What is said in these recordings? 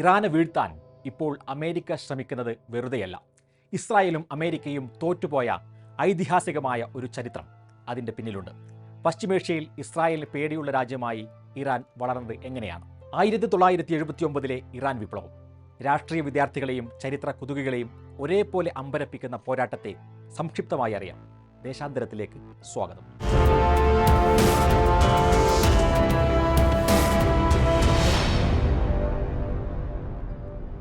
ഇറാനെ വീഴ്ത്താൻ ഇപ്പോൾ അമേരിക്ക ശ്രമിക്കുന്നത് വെറുതെയല്ല. ഇസ്രായേലും അമേരിക്കയും തോറ്റുപോയ ഐതിഹാസികമായ ഒരു ചരിത്രം അതിൻ്റെ പിന്നിലുണ്ട്. പശ്ചിമേഷ്യയിൽ ഇസ്രായേലിന് പേടിയുള്ള രാജ്യമായി ഇറാൻ വളർന്നത് എങ്ങനെയാണ്? 1979 ഇറാൻ വിപ്ലവം രാഷ്ട്രീയ വിദ്യാർത്ഥികളെയും ചരിത്ര കുതുകികളെയും ഒരേപോലെ അമ്പരപ്പിക്കുന്ന പോരാട്ടത്തെ സംക്ഷിപ്തമായി അറിയാം. ദേശാന്തരത്തിലേക്ക് സ്വാഗതം.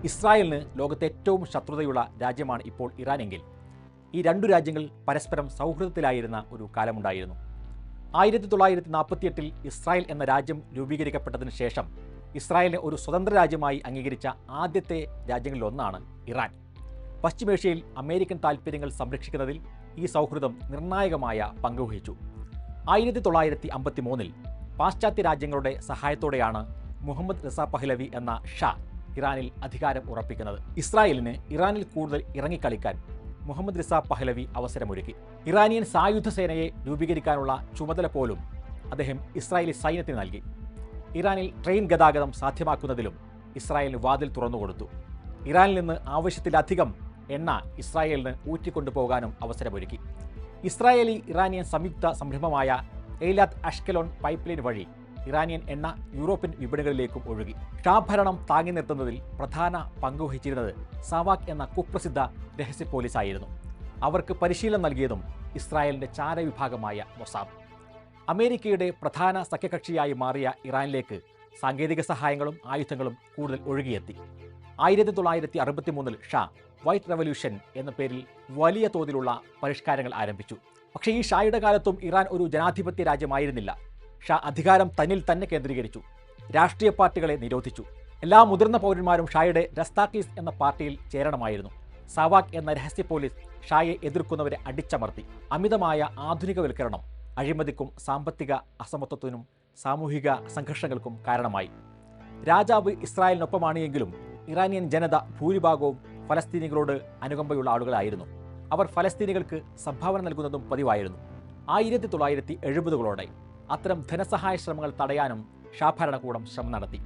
ഇസ്രായേലിന് ലോകത്തെ ഏറ്റവും ശത്രുതയുള്ള രാജ്യമാണ് ഇപ്പോൾ ഇറാനെങ്കിൽ ഈ രണ്ടു രാജ്യങ്ങൾ പരസ്പരം സൗഹൃദത്തിലായിരുന്ന ഒരു കാലമുണ്ടായിരുന്നു. 1948 ഇസ്രായേൽ എന്ന രാജ്യം രൂപീകരിക്കപ്പെട്ടതിന് ശേഷം ഇസ്രായേലിനെ ഒരു സ്വതന്ത്ര രാജ്യമായി അംഗീകരിച്ച ആദ്യത്തെ രാജ്യങ്ങളിലൊന്നാണ് ഇറാൻ. പശ്ചിമേഷ്യയിൽ അമേരിക്കൻ താൽപ്പര്യങ്ങൾ സംരക്ഷിക്കുന്നതിൽ ഈ സൗഹൃദം നിർണായകമായ പങ്കുവഹിച്ചു. 1953 പാശ്ചാത്യ രാജ്യങ്ങളുടെ സഹായത്തോടെയാണ് മുഹമ്മദ് റിസ പഹ്ലവി എന്ന ഷാ ഇറാനിൽ അധികാരം ഉറപ്പിക്കുന്നത്. ഇസ്രായേലിന് ഇറാനിൽ കൂടുതൽ ഇറങ്ങിക്കളിക്കാൻ മുഹമ്മദ് റിസ പഹ്ലവി അവസരമൊരുക്കി. ഇറാനിയൻ സായുധ സേനയെ രൂപീകരിക്കാനുള്ള ചുമതല പോലും അദ്ദേഹം ഇസ്രായേലി സൈന്യത്തിന് നൽകി. ഇറാനിൽ ട്രെയിൻ ഗതാഗതം സാധ്യമാക്കുന്നതിലും ഇസ്രായേലിന് വാതിൽ തുറന്നുകൊടുത്തു. ഇറാനിൽ നിന്ന് ആവശ്യത്തിലധികം എണ്ണ ഇസ്രായേലിന് ഊറ്റിക്കൊണ്ടുപോകാനും അവസരമൊരുക്കി. ഇസ്രായേലി ഇറാനിയൻ സംയുക്ത സംരംഭമായ എയ്ലാത്ത് അഷ്കലോൺ പൈപ്പ് ലൈൻ വഴി ഇറാനിയൻ എണ്ണ യൂറോപ്യൻ വിപണികളിലേക്കും ഒഴുകി. ഷാ ഭരണം താങ്ങി നിർത്തുന്നതിൽ പ്രധാന പങ്കുവഹിച്ചിരുന്നത് സവാക് എന്ന കുപ്രസിദ്ധ രഹസ്യ പോലീസായിരുന്നു. അവർക്ക് പരിശീലനം നൽകിയതും ഇസ്രായേലിന്റെ ചാരവിഭാഗമായ മൊസാദ്. അമേരിക്കയുടെ പ്രധാന സഖ്യകക്ഷിയായി മാറിയ ഇറാനിലേക്ക് സാങ്കേതിക സഹായങ്ങളും ആയുധങ്ങളും കൂടുതൽ ഒഴുകിയെത്തി. 1963 ഷാ വൈറ്റ് റവല്യൂഷൻ എന്ന പേരിൽ വലിയ തോതിലുള്ള പരിഷ്കാരങ്ങൾ ആരംഭിച്ചു. പക്ഷേ ഈ ഷായുടെ കാലത്തും ഇറാൻ ഒരു ജനാധിപത്യ രാജ്യമായിരുന്നില്ല. ഷാ അധികാരം തന്നിൽ തന്നെ കേന്ദ്രീകരിച്ചു. രാഷ്ട്രീയ പാർട്ടികളെ നിരോധിച്ചു. എല്ലാ മുതിർന്ന പൗരന്മാരും ഷായുടെ രസ്താഖീസ് എന്ന പാർട്ടിയിൽ ചേരണമായിരുന്നു. സവാക് എന്ന രഹസ്യ പോലീസ് ഷായെ എതിർക്കുന്നവരെ അടിച്ചമർത്തി. അമിതമായ ആധുനികവൽക്കരണം അഴിമതിക്കും സാമ്പത്തിക അസമത്വത്തിനും സാമൂഹിക സംഘർഷങ്ങൾക്കും കാരണമായി. രാജാവ് ഇസ്രായേലിനൊപ്പമാണ് എങ്കിലും ഇറാനിയൻ ജനത ഭൂരിഭാഗവും ഫലസ്തീനികളോട് അനുകമ്പയുള്ള ആളുകളായിരുന്നു. അവർ ഫലസ്തീനികൾക്ക് സംഭാവന നൽകുന്നതും പതിവായിരുന്നു. 1970കളോടെ അത്തരം ധനസഹായ ശ്രമങ്ങൾ തടയാനും ഷാ ഭരണകൂടം ശ്രമം നടത്തി.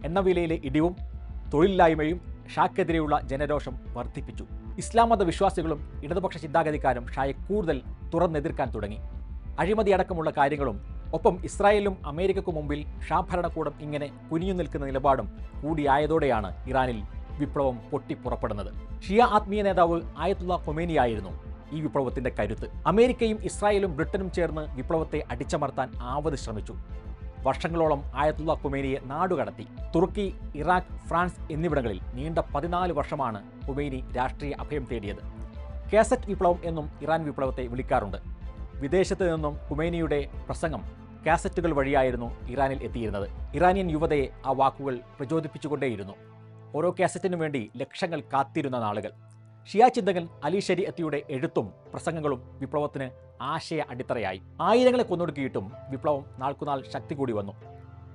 എണ്ണവിലയിലെ ഇടിവും തൊഴിലില്ലായ്മയും ഷാക്കെതിരെയുള്ള ജനരോഷം വർദ്ധിപ്പിച്ചു. ഇസ്ലാം മത വിശ്വാസികളും ഇടതുപക്ഷ ചിന്താഗതിക്കാരും ഷായെ കൂടുതൽ തുറന്നെതിർക്കാൻ തുടങ്ങി. അഴിമതി അടക്കമുള്ള കാര്യങ്ങളും ഒപ്പം ഇസ്രായേലിലും അമേരിക്കയ്ക്കു മുമ്പിൽ ഷാ ഭരണകൂടം ഇങ്ങനെ കുനിഞ്ഞു നിൽക്കുന്ന നിലപാടും കൂടിയായതോടെയാണ് ഇറാനിൽ വിപ്ലവം പൊട്ടിപ്പുറപ്പെടുന്നത്. ഷിയ ആത്മീയ നേതാവ് ആയത്തുള്ള ഖൊമേനിയായിരുന്നു ഈ വിപ്ലവത്തിന്റെ കരുത്ത്. അമേരിക്കയും ഇസ്രായേലും ബ്രിട്ടനും ചേർന്ന് വിപ്ലവത്തെ അടിച്ചമർത്താൻ ആവത് ശ്രമിച്ചു. വർഷങ്ങളോളം ആയത്തുള്ള ഖൊമേനിയെ നാടുകടത്തി. തുർക്കി, ഇറാഖ്, ഫ്രാൻസ് എന്നിവിടങ്ങളിൽ നീണ്ട 14 വർഷമാണ് ഖൊമേനി രാഷ്ട്രീയ അഭയം തേടിയത്. കാസറ്റ് വിപ്ലവം എന്നും ഇറാൻ വിപ്ലവത്തെ വിളിക്കാറുണ്ട്. വിദേശത്ത് നിന്നും ഖൊമേനിയുടെ പ്രസംഗം കാസറ്റുകൾ വഴിയായിരുന്നു ഇറാനിൽ എത്തിയിരുന്നത്. ഇറാനിയൻ യുവതയെ ആ വാക്കുകൾ പ്രചോദിപ്പിച്ചുകൊണ്ടേയിരുന്നു. ഓരോ കാസറ്റിനു വേണ്ടി ലക്ഷങ്ങൾ കാത്തിരുന്ന നാളുകൾ. ഷിയ ചിന്തകൻ അലി ശരീഅത്തിയുടെ എഴുത്തും പ്രസംഗങ്ങളും വിപ്ലവത്തിന് ആശയ അടിത്തറയായി. ആയിരങ്ങളെ കൊന്നൊടുക്കിയിട്ടും വിപ്ലവം നാൾക്കുനാൾ ശക്തി കൂടി വന്നു.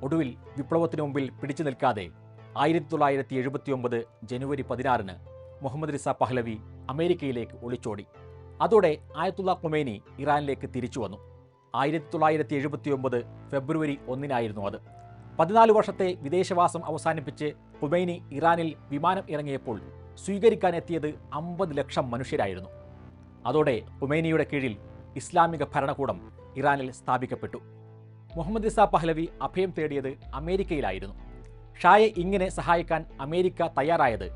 ഒടുവിൽ വിപ്ലവത്തിനു മുമ്പിൽ പിടിച്ചു നിൽക്കാതെ 1979 ജനുവരി 16 മുഹമ്മദ് റിസ പഹ്ലവി അമേരിക്കയിലേക്ക് ഒളിച്ചോടി. അതോടെ ആയത്തുള്ള ഖൊമേനി ഇറാനിലേക്ക് തിരിച്ചു വന്നു. 1979 ഫെബ്രുവരി 1 അത്. 14 വർഷത്തെ വിദേശവാസം അവസാനിപ്പിച്ച് ഖൊമേനി ഇറാനിൽ വിമാനം ഇറങ്ങിയപ്പോൾ സ്വീകരിക്കാനെത്തിയത് 50 ലക്ഷം മനുഷ്യരായിരുന്നു. അതോടെ ഖൊമേനിയുടെ കീഴിൽ ഇസ്ലാമിക ഭരണകൂടം ഇറാനിൽ സ്ഥാപിക്കപ്പെട്ടു. മുഹമ്മദ് റിസ പഹ്ലവി അഭയം തേടിയത് അമേരിക്കയിലായിരുന്നു. ഷായെ ഇങ്ങനെ സഹായിക്കാൻ അമേരിക്ക തയ്യാറായത്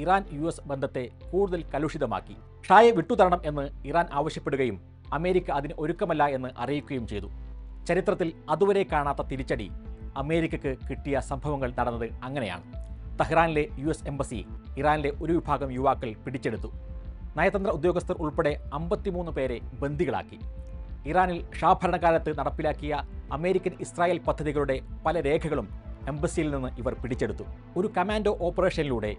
ഇറാൻ US ബന്ധത്തെ കൂടുതൽ കലുഷിതമാക്കി. ഷായെ വിട്ടുതരണം എന്ന് ഇറാൻ ആവശ്യപ്പെടുകയും അമേരിക്ക അതിന് ഒരുക്കമല്ല എന്ന് അറിയിക്കുകയും ചെയ്തു. ചരിത്രത്തിൽ അതുവരെ കാണാത്ത തിരിച്ചടി അമേരിക്കയ്ക്ക് കിട്ടിയ സംഭവങ്ങൾ നടന്നത് അങ്ങനെയാണ്. തഹ്റാനിലെ US എംബസി ഇറാനിലെ ഒരു വിഭാഗം യുവാക്കൾ പിടിച്ചെടുത്തു. നയതന്ത്ര ഉദ്യോഗസ്ഥർ ഉൾപ്പെടെ 53 പേരെ ബന്ദികളാക്കി. ഇറാനിൽ ഷാ ഭരണകാലത്ത് നടപ്പിലാക്കിയ അമേരിക്കൻ ഇസ്രായേൽ പദ്ധതികളുടെ പല രേഖകളും എംബസിയിൽ നിന്ന് ഇവർ പിടിച്ചെടുത്തു. ഒരു കമാൻഡോ ഓപ്പറേഷനിലൂടെ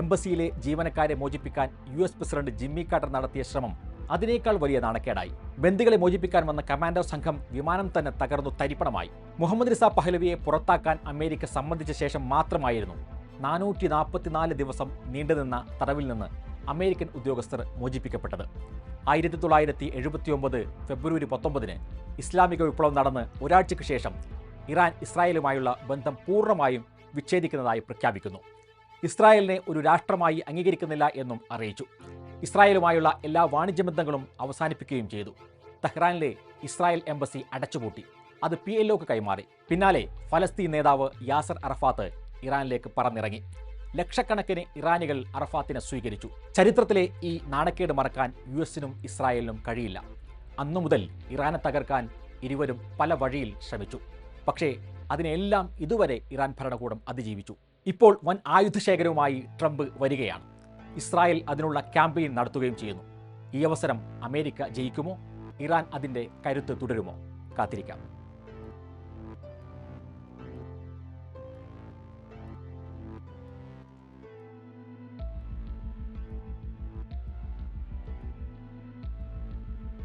എംബസിയിലെ ജീവനക്കാരെ മോചിപ്പിക്കാൻ US പ്രസിഡന്റ് ജിമ്മി കാർട്ടർ നടത്തിയ ശ്രമം അതിനേക്കാൾ വലിയ നാണക്കേടായി. ബന്ദികളെ മോചിപ്പിക്കാൻ വന്ന കമാൻഡോ സംഘം വിമാനം തന്നെ തകർന്നു തരിപ്പണമായി. മുഹമ്മദ് റിസ പഹ്ലവിയെ പുറത്താക്കാൻ അമേരിക്ക സമ്മതിച്ച ശേഷം മാത്രമായിരുന്നു 444 ദിവസം നീണ്ടുനിന്ന തടവിൽ നിന്ന് അമേരിക്കൻ ഉദ്യോഗസ്ഥർ മോചിപ്പിക്കപ്പെട്ടത്. 1979 ഫെബ്രുവരി 19 ഇസ്ലാമിക വിപ്ലവം നടന്ന് ഒരാഴ്ചയ്ക്ക് ശേഷം ഇറാൻ ഇസ്രായേലുമായുള്ള ബന്ധം പൂർണ്ണമായും വിച്ഛേദിക്കുന്നതായി പ്രഖ്യാപിക്കുന്നു. ഇസ്രായേലിനെ ഒരു രാഷ്ട്രമായി അംഗീകരിക്കുന്നില്ല എന്നും അറിയിച്ചു. ഇസ്രായേലുമായുള്ള എല്ലാ വാണിജ്യ ബന്ധങ്ങളും അവസാനിപ്പിക്കുകയും ചെയ്തു. തെഹ്റാനിലെ ഇസ്രായേൽ എംബസി അടച്ചുപൂട്ടി. അത് PLOക്ക് കൈമാറി. പിന്നാലെ ഫലസ്തീൻ നേതാവ് യാസർ അറഫാത്ത് ഇറാനിലേക്ക് പറന്നിറങ്ങി. ലക്ഷക്കണക്കിന് ഇറാനികൾ അറഫാത്തിനെ സ്വീകരിച്ചു. ചരിത്രത്തിലെ ഈ നാണക്കേട് മറക്കാൻ US-നും ഇസ്രായേലിനും കഴിയില്ല. അന്നു മുതൽ ഇറാനെ തകർക്കാൻ ഇരുവരും പല വഴിയിൽ ശ്രമിച്ചു. പക്ഷേ അതിനെല്ലാം ഇതുവരെ ഇറാൻ ഭരണകൂടം അതിജീവിച്ചു. ഇപ്പോൾ വൻ ആയുധശേഖരവുമായി ട്രംപ് വരികയാണ്. ഇസ്രായേൽ അതിനുള്ള ക്യാമ്പയിൻ നടത്തുകയും ചെയ്യുന്നു. ഈ അവസരം അമേരിക്ക ജയിക്കുമോ? ഇറാൻ അതിൻ്റെ കരുത്ത് തുടരുമോ? കാത്തിരിക്കാം.